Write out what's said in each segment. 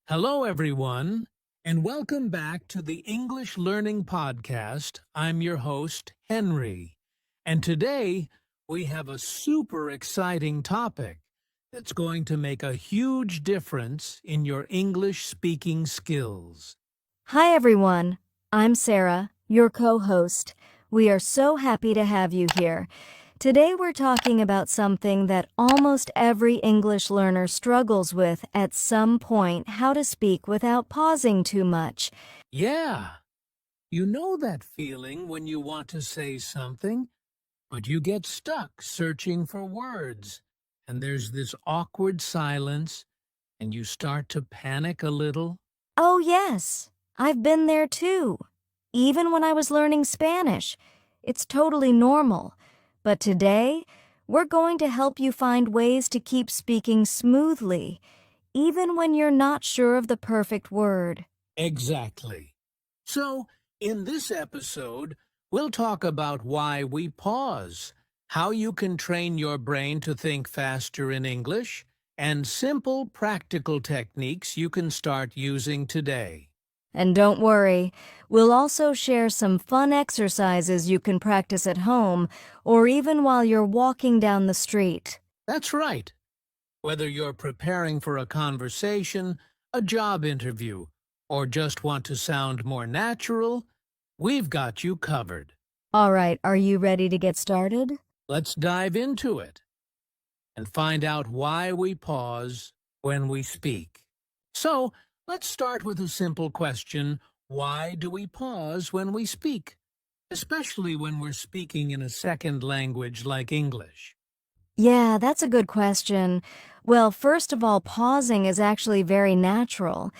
Hello, everyone, and welcome back to the English Learning Podcast. I'm your host, Henry, and today we have a super exciting topic that's going to make a huge difference in your English speaking skills. Hi, everyone. I'm Sarah, your co-host. We are so happy to have you here. Today we're talking about something that almost every English learner struggles with at some point: how to speak without pausing too much. Yeah, you know that feeling when you want to say something, but you get stuck searching for words, and there's this awkward silence, and you start to panic a little. Oh, yes, I've been there too. Even when I was learning Spanish, it's totally normal. But today, we're going to help you find ways to keep speaking smoothly, even when you're not sure of the perfect word. Exactly. So, in this episode, we'll talk about why we pause, how you can train your brain to think faster in English, and simple practical techniques you can start using today. And don't worry, we'll also share some fun exercises you can practice at home or even while you're walking down the street. That's right. Whether you're preparing for a conversation, a job interview, or just want to sound more natural, we've got you covered. All right, are you ready to get started? Let's dive into it and find out why we pause when we speak. So, let's start with a simple question. Why do we pause when we speak? Especially when we're speaking in a second language like English. Yeah, that's a good question. Well, first of all, pausing is actually very natural.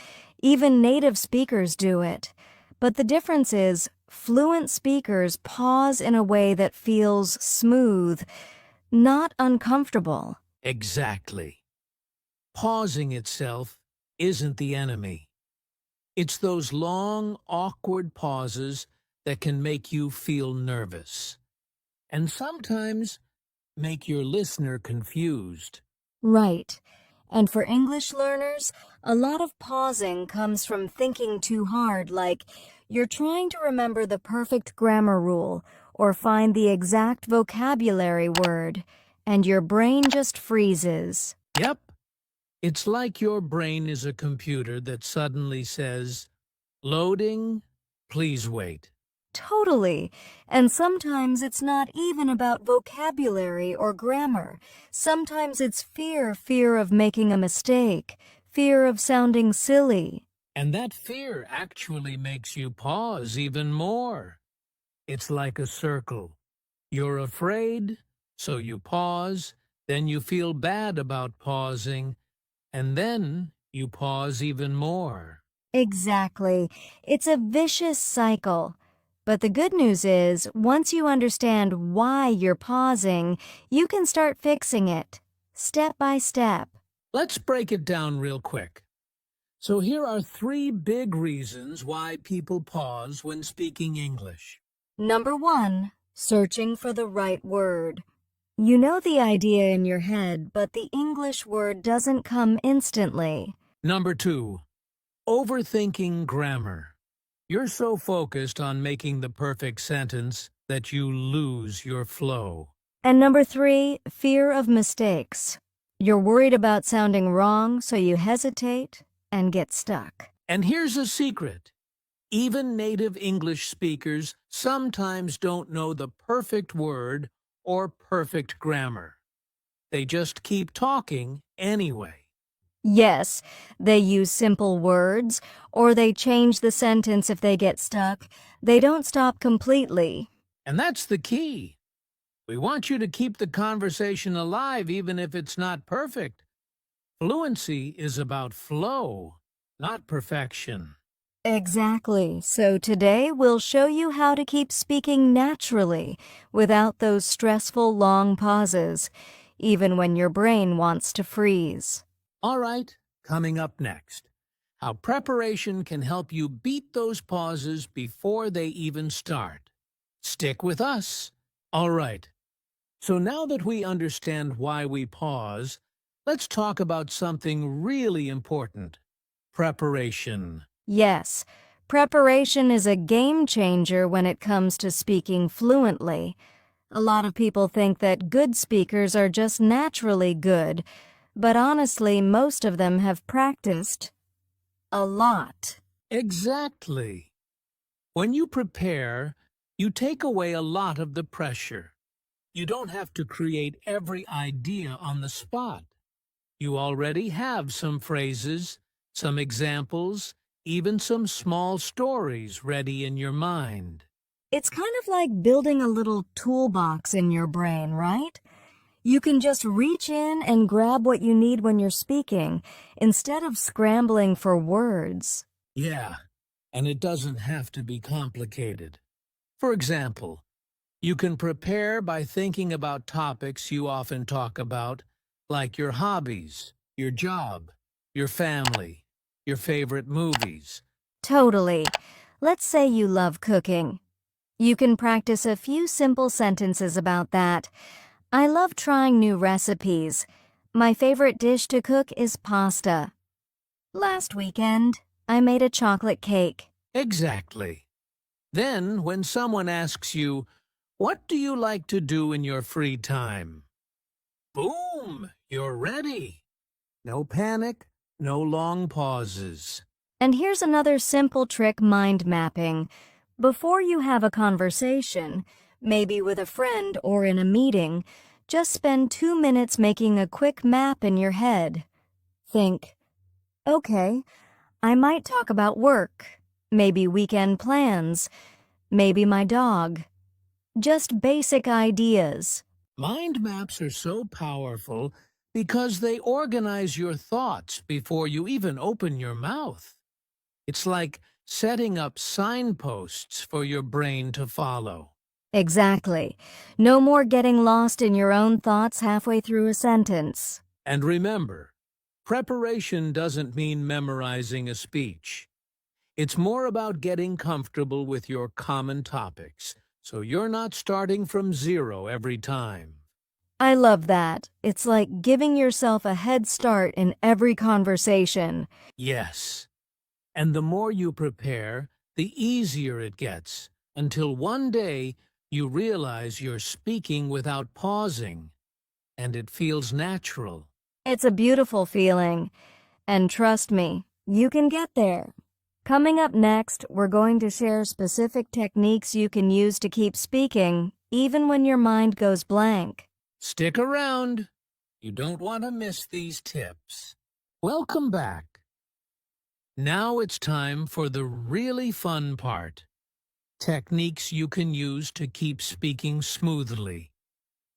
Even native speakers do it. But the difference is, fluent speakers pause in a way that feels smooth, not uncomfortable. Exactly. Pausing itself isn't the enemy. It's those long, awkward pauses that can make you feel nervous, and sometimes make your listener confused. Right. And for English learners, a lot of pausing comes from thinking too hard, like you're trying to remember the perfect grammar rule or find the exact vocabulary word, and your brain just freezes. Yep, it's like your brain is a computer that suddenly says, "Loading, please wait." Totally. And sometimes it's not even about vocabulary or grammar. Sometimes it's fear of making a mistake, fear of sounding silly. And that fear actually makes you pause even more. It's like a circle. You're afraid, so you pause, then you feel bad about pausing, and then you pause even more. Exactly. It's a vicious cycle. But the good news is, once you understand why you're pausing, you can start fixing it, step by step. Let's break it down real quick. So here are three big reasons why people pause when speaking English. Number 1, searching for the right word. You know the idea in your head, but the English word doesn't come instantly. Number two, overthinking grammar. You're so focused on making the perfect sentence that you lose your flow. And number 3, fear of mistakes. You're worried about sounding wrong, so you hesitate and get stuck. And here's a secret. Even native English speakers sometimes don't know the perfect word or perfect grammar. They just keep talking anyway. Yes, they use simple words, or they change the sentence if they get stuck. They don't stop completely. And that's the key. We want you to keep the conversation alive even if it's not perfect. Fluency is about flow, not perfection. Exactly. So today we'll show you how to keep speaking naturally without those stressful long pauses, even when your brain wants to freeze. All right, coming up next, how preparation can help you beat those pauses before they even start. Stick with us. All right, so now that we understand why we pause, let's talk about something really important: preparation. Yes, preparation is a game changer when it comes to speaking fluently. A lot of people think that good speakers are just naturally good, but honestly, most of them have practiced a lot. Exactly. When you prepare, you take away a lot of the pressure. You don't have to create every idea on the spot. You already have some phrases, some examples, even some small stories ready in your mind. It's kind of like building a little toolbox in your brain, right? You can just reach in and grab what you need when you're speaking, instead of scrambling for words. Yeah, and it doesn't have to be complicated. For example, you can prepare by thinking about topics you often talk about, like your hobbies, your job, your family, your favorite movies. Totally. Let's say you love cooking. You can practice a few simple sentences about that. I love trying new recipes. My favorite dish to cook is pasta. Last weekend, I made a chocolate cake. Exactly. Then, when someone asks you, "What do you like to do in your free time?" Boom! You're ready. No panic, no long pauses. And here's another simple trick: mind mapping. Before you have a conversation, maybe with a friend or in a meeting, just spend 2 minutes making a quick map in your head. Think, okay, I might talk about work, maybe weekend plans, maybe my dog. Just basic ideas. Mind maps are so powerful because they organize your thoughts before you even open your mouth. It's like setting up signposts for your brain to follow. Exactly. No more getting lost in your own thoughts halfway through a sentence. And remember, preparation doesn't mean memorizing a speech. It's more about getting comfortable with your common topics, so you're not starting from zero every time. I love that. It's like giving yourself a head start in every conversation. Yes. And the more you prepare, the easier it gets, until one day you realize you're speaking without pausing, and it feels natural. It's a beautiful feeling. And trust me, you can get there. Coming up next, we're going to share specific techniques you can use to keep speaking, even when your mind goes blank. Stick around. You don't want to miss these tips. Welcome back. Now it's time for the really fun part. Techniques you can use to keep speaking smoothly,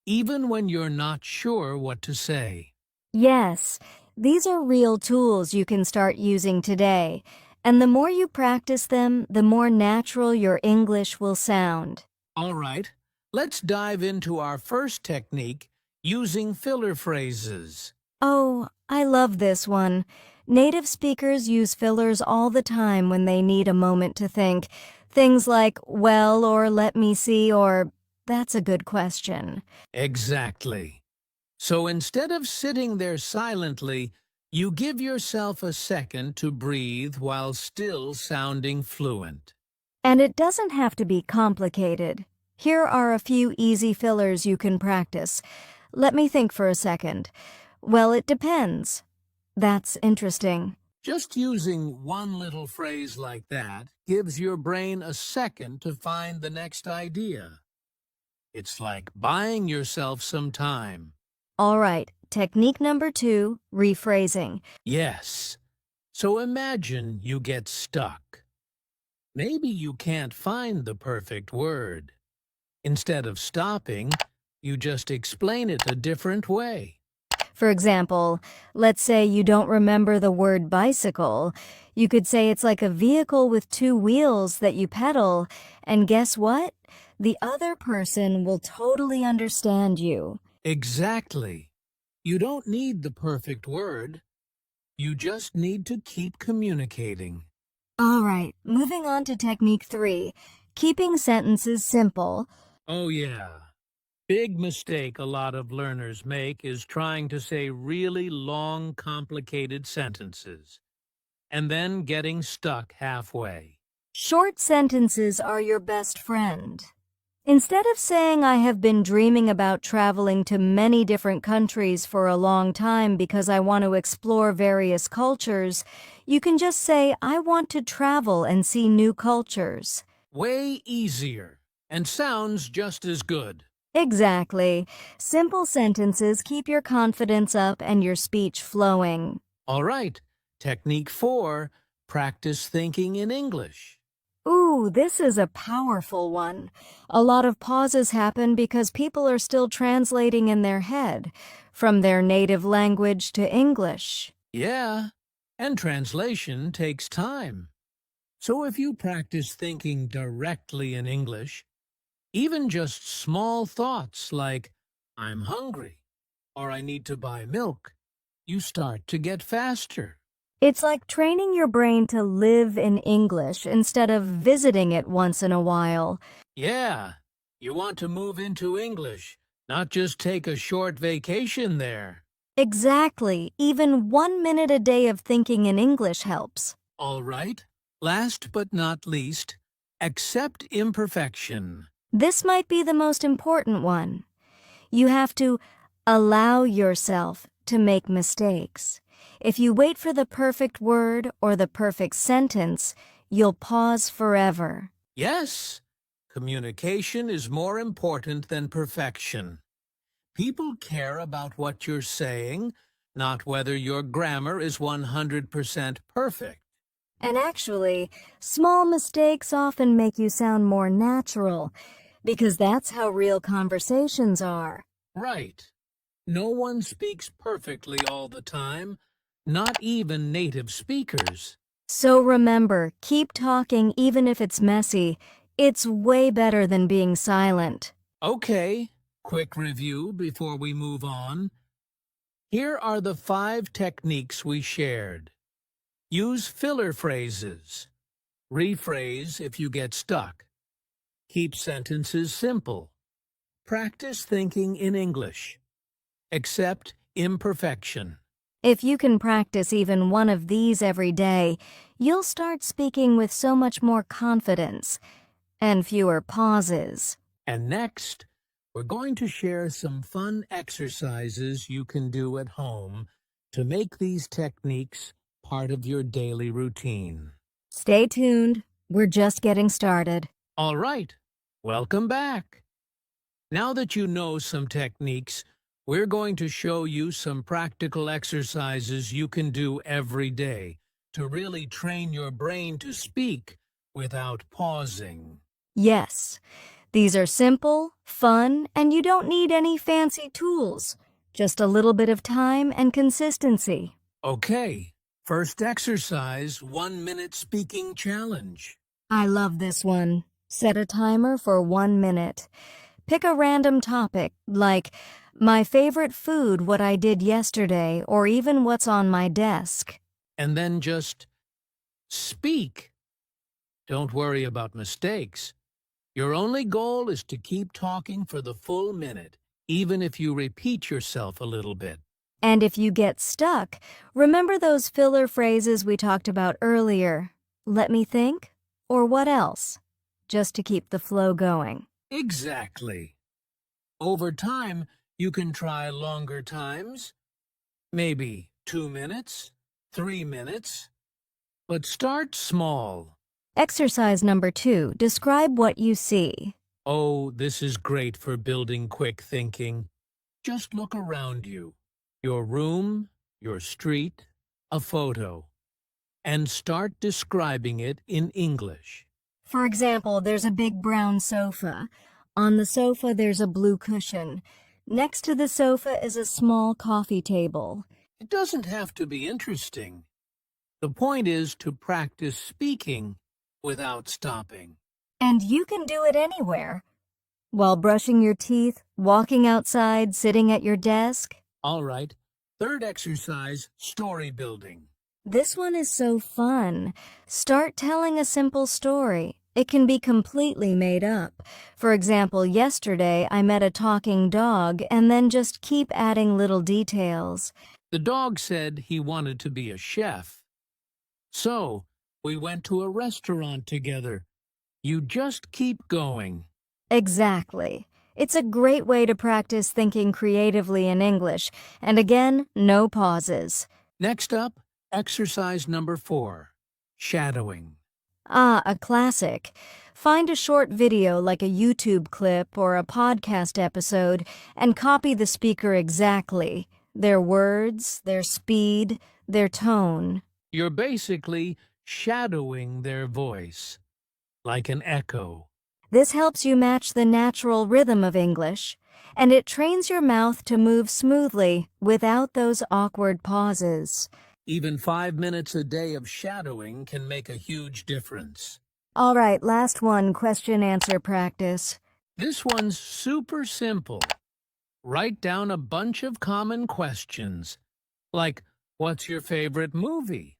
even when you're not sure what to say. Yes, these are real tools you can start using today, and the more you practice them, the more natural your English will sound. All right, let's dive into our first technique, using filler phrases. Oh, I love this one. Native speakers use fillers all the time when they need a moment to think. Things like, well, or let me see, or that's a good question. Exactly. So instead of sitting there silently, you give yourself a second to breathe while still sounding fluent. And it doesn't have to be complicated. Here are a few easy fillers you can practice. Let me think for a second. Well, it depends. That's interesting. Just using one little phrase like that gives your brain a second to find the next idea. It's like buying yourself some time. All right, technique number 2, rephrasing. Yes. So imagine you get stuck. Maybe you can't find the perfect word. Instead of stopping, you just explain it a different way. For example, let's say you don't remember the word bicycle. You could say it's like a vehicle with 2 wheels that you pedal, and guess what? The other person will totally understand you. Exactly. You don't need the perfect word. You just need to keep communicating. All right, moving on to technique 3, keeping sentences simple. Oh, yeah. Big mistake a lot of learners make is trying to say really long, complicated sentences. and then getting stuck halfway. Short sentences are your best friend. Instead of saying I have been dreaming about traveling to many different countries for a long time because I want to explore various cultures, you can just say I want to travel and see new cultures. Way easier, and sounds just as good. Exactly. Simple sentences keep your confidence up and your speech flowing. All right, technique 4, practice thinking in English. Ooh, this is a powerful one. A lot of pauses happen because people are still translating in their head, from their native language to English. Yeah, and translation takes time. So if you practice thinking directly in English, even just small thoughts like, I'm hungry, or I need to buy milk, you start to get faster. It's like training your brain to live in English instead of visiting it once in a while. Yeah, you want to move into English, not just take a short vacation there. Exactly. Even 1 minute a day of thinking in English helps. All right, last but not least, accept imperfection. This might be the most important one. You have to allow yourself to make mistakes. If you wait for the perfect word or the perfect sentence, you'll pause forever. Yes, communication is more important than perfection. People care about what you're saying, not whether your grammar is 100% perfect. And actually, small mistakes often make you sound more natural, because that's how real conversations are. Right. No one speaks perfectly all the time, not even native speakers. So remember, keep talking even if it's messy. It's way better than being silent. Okay, quick review before we move on. Here are the 5 techniques we shared. Use filler phrases. Rephrase if you get stuck. Keep sentences simple. Practice thinking in English. Accept imperfection. If you can practice even one of these every day, you'll start speaking with so much more confidence and fewer pauses. And next, we're going to share some fun exercises you can do at home to make these techniques part of your daily routine. Stay tuned. We're just getting started. All right, welcome back. Now that you know some techniques, we're going to show you some practical exercises you can do every day to really train your brain to speak without pausing. Yes, these are simple, fun, and you don't need any fancy tools. Just a little bit of time and consistency. Okay, first exercise, 1-minute speaking challenge. I love this one. Set a timer for 1 minute. Pick a random topic, like my favorite food, what I did yesterday, or even what's on my desk. And then just speak. Don't worry about mistakes. Your only goal is to keep talking for the full minute, even if you repeat yourself a little bit. And if you get stuck, remember those filler phrases we talked about earlier. Let me think, or what else? Just to keep the flow going. Exactly. Over time, you can try longer times, maybe 2 minutes, 3 minutes, but start small. Exercise number 2. Describe what you see. Oh, this is great for building quick thinking. Just look around you, your room, your street, a photo, and start describing it in English. For example, there's a big brown sofa. On the sofa, there's a blue cushion. Next to the sofa is a small coffee table. It doesn't have to be interesting. The point is to practice speaking without stopping. And you can do it anywhere. While brushing your teeth, walking outside, sitting at your desk. All right, third exercise, story building. This one is so fun. Start telling a simple story. It can be completely made up. For example, yesterday I met a talking dog, and then just keep adding little details. The dog said he wanted to be a chef. So, we went to a restaurant together. You just keep going. Exactly. It's a great way to practice thinking creatively in English, and again, no pauses. Next up, exercise number 4, shadowing. Ah, a classic. Find a short video like a YouTube clip or a podcast episode and copy the speaker exactly. Their words, their speed, their tone. You're basically shadowing their voice, like an echo. This helps you match the natural rhythm of English, and it trains your mouth to move smoothly without those awkward pauses. Even 5 minutes a day of shadowing can make a huge difference. All right, last one, question-answer practice. This one's super simple. Write down a bunch of common questions, like, what's your favorite movie?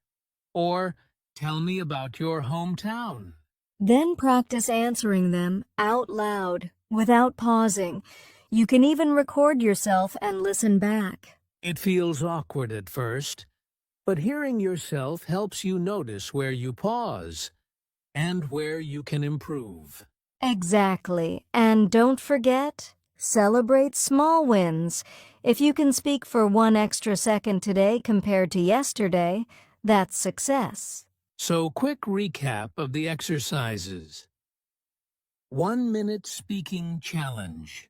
Or, tell me about your hometown. Then practice answering them out loud, without pausing. You can even record yourself and listen back. It feels awkward at first, but hearing yourself helps you notice where you pause and where you can improve. Exactly. And don't forget, celebrate small wins. If you can speak for 1 extra second today compared to yesterday, that's success. So, quick recap of the exercises. 1-minute speaking challenge.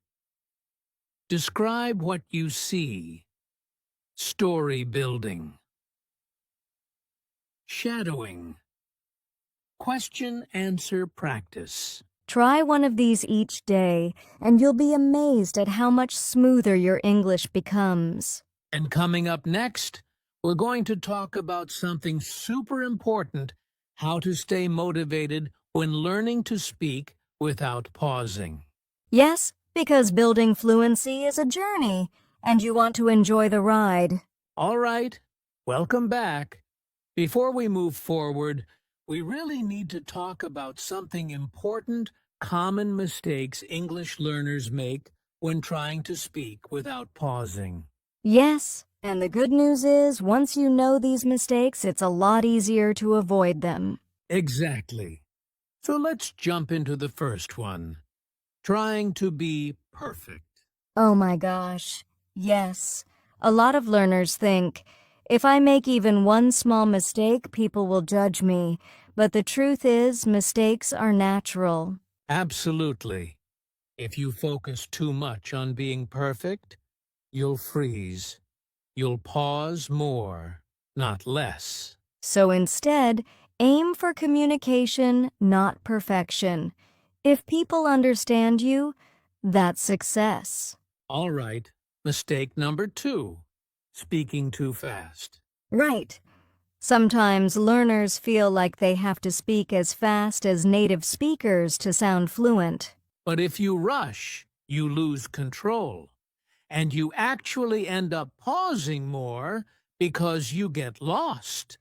Describe what you see. Story building. Shadowing. Question-answer practice. Try one of these each day, and you'll be amazed at how much smoother your English becomes. And coming up next, we're going to talk about something super important, how to stay motivated when learning to speak without pausing. Yes, because building fluency is a journey, and you want to enjoy the ride. All right, welcome back. Before we move forward, we really need to talk about something important, common mistakes English learners make when trying to speak without pausing. Yes, and the good news is, once you know these mistakes, it's a lot easier to avoid them. Exactly. So let's jump into the first one. Trying to be perfect. Oh my gosh, yes. A lot of learners think, if I make even one small mistake, people will judge me. But the truth is, mistakes are natural. Absolutely. If you focus too much on being perfect, you'll freeze. You'll pause more, not less. So instead, aim for communication, not perfection. If people understand you, that's success. All right, mistake number 2, speaking too fast. Right. Sometimes learners feel like they have to speak as fast as native speakers to sound fluent. But if you rush, you lose control, and you actually end up pausing more because you get lost.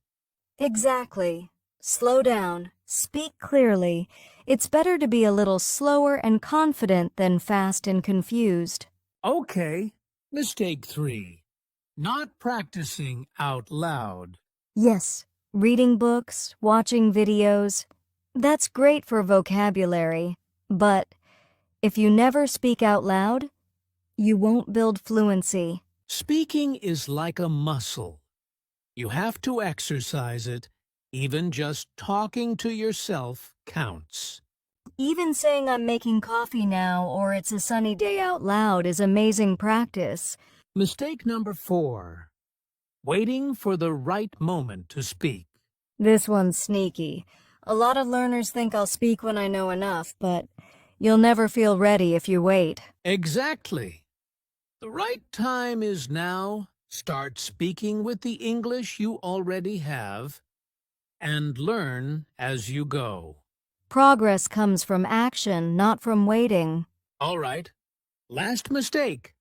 Exactly. Slow down. Speak clearly. It's better to be a little slower and confident than fast and confused. Okay, mistake 3, not practicing out loud. Yes, reading books, watching videos, that's great for vocabulary. But if you never speak out loud, you won't build fluency. Speaking is like a muscle. You have to exercise it. Even just talking to yourself counts. Even saying I'm making coffee now or it's a sunny day out loud is amazing practice. Mistake number 4, waiting for the right moment to speak. This one's sneaky. A lot of learners think I'll speak when I know enough, but you'll never feel ready if you wait. Exactly. The right time is now. Start speaking with the English you already have and learn as you go. Progress comes from action, not from waiting. All right. Last mistake,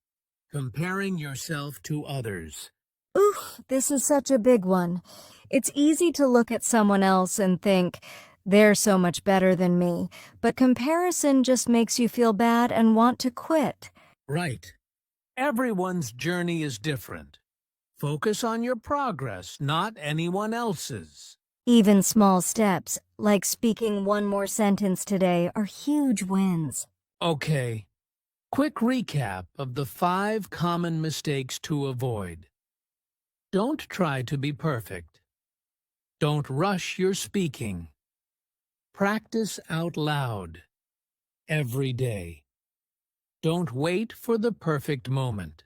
comparing yourself to others. Oof, this is such a big one. It's easy to look at someone else and think, they're so much better than me, but comparison just makes you feel bad and want to quit. Right. Everyone's journey is different. Focus on your progress, not anyone else's. Even small steps, like speaking one more sentence today, are huge wins. Okay, quick recap of the 5 common mistakes to avoid. Don't try to be perfect. Don't rush your speaking. Practice out loud every day. Don't wait for the perfect moment.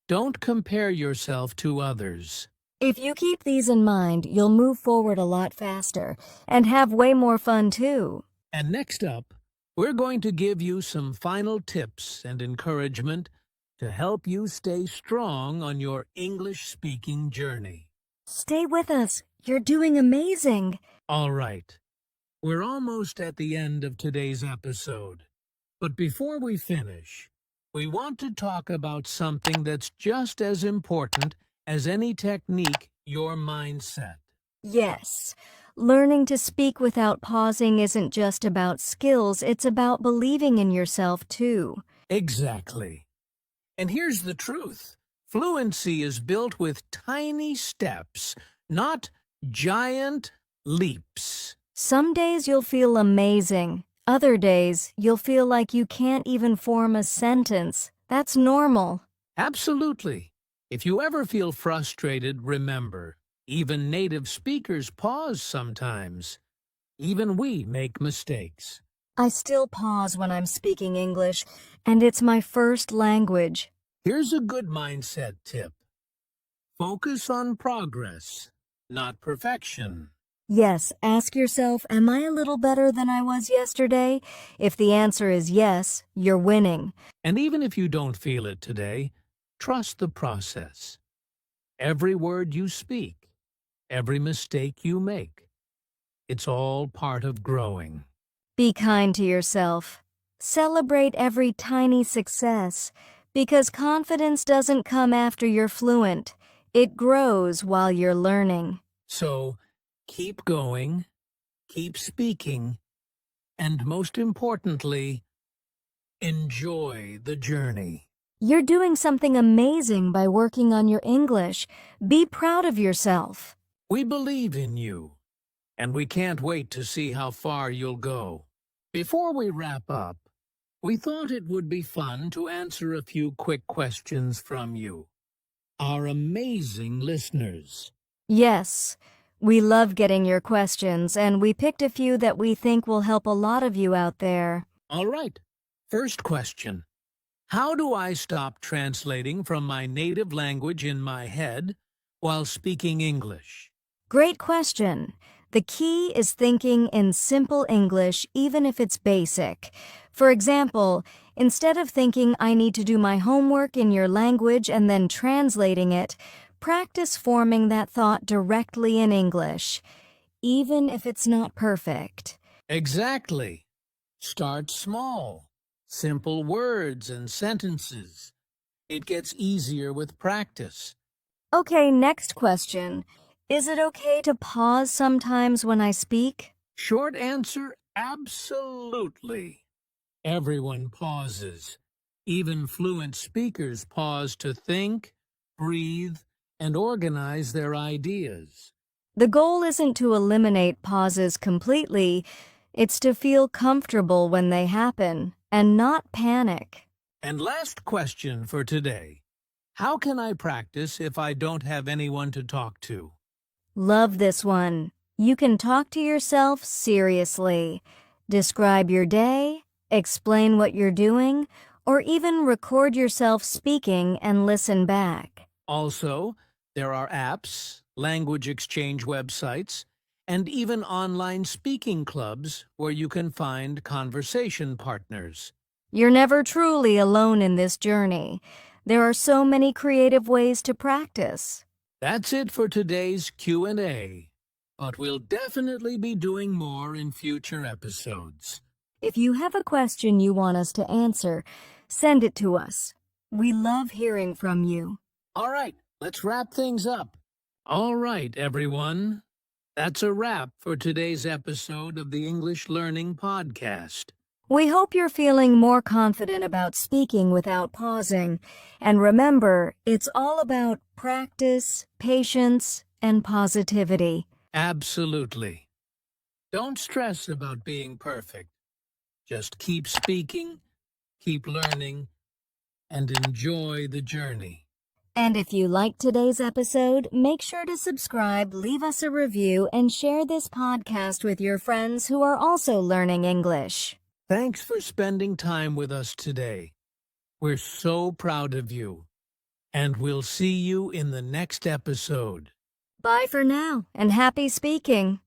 Don't compare yourself to others. If you keep these in mind, you'll move forward a lot faster and have way more fun too. And next up, we're going to give you some final tips and encouragement to help you stay strong on your English-speaking journey. Stay with us. You're doing amazing. All right, we're almost at the end of today's episode. But before we finish, we want to talk about something that's just as important as any technique, your mindset. Yes, learning to speak without pausing isn't just about skills, it's about believing in yourself too. Exactly. And here's the truth. Fluency is built with tiny steps, not giant leaps. Some days you'll feel amazing. Other days, you'll feel like you can't even form a sentence. That's normal. Absolutely. If you ever feel frustrated, remember, even native speakers pause sometimes. Even we make mistakes. I still pause when I'm speaking English, and it's my first language. Here's a good mindset tip. Focus on progress, not perfection. Yes, ask yourself, am I a little better than I was yesterday? If the answer is yes, you're winning. And even if you don't feel it today, trust the process. Every word you speak, every mistake you make, it's all part of growing. Be kind to yourself. Celebrate every tiny success, because confidence doesn't come after you're fluent. It grows while you're learning. So, keep going, keep speaking, and most importantly, enjoy the journey. You're doing something amazing by working on your English. Be proud of yourself. We believe in you, and we can't wait to see how far you'll go. Before we wrap up, we thought it would be fun to answer a few quick questions from you, our amazing listeners. Yes, we love getting your questions, and we picked a few that we think will help a lot of you out there. All right, first question. How do I stop translating from my native language in my head while speaking English? Great question. The key is thinking in simple English, even if it's basic. For example, instead of thinking I need to do my homework in your language and then translating it, practice forming that thought directly in English, even if it's not perfect. Exactly. Start small. Simple words and sentences. It gets easier with practice. Okay, next question. Is it okay to pause sometimes when I speak? Short answer, absolutely. Everyone pauses. Even fluent speakers pause to think, breathe, and organize their ideas. The goal isn't to eliminate pauses completely, it's to feel comfortable when they happen and not panic. And last question for today. How can I practice if I don't have anyone to talk to? Love this one. You can talk to yourself seriously. Describe your day, explain what you're doing, or even record yourself speaking and listen back. Also, there are apps, language exchange websites, and even online speaking clubs where you can find conversation partners. You're never truly alone in this journey. There are so many creative ways to practice. That's it for today's Q&A, but we'll definitely be doing more in future episodes. If you have a question you want us to answer, send it to us. We love hearing from you. All right, let's wrap things up. All right, everyone. That's a wrap for today's episode of the English Learning Podcast. We hope you're feeling more confident about speaking without pausing. And remember, it's all about practice, patience, and positivity. Absolutely. Don't stress about being perfect. Just keep speaking, keep learning, and enjoy the journey. And if you liked today's episode, make sure to subscribe, leave us a review, and share this podcast with your friends who are also learning English. Thanks for spending time with us today. We're so proud of you. And we'll see you in the next episode. Bye for now, and happy speaking.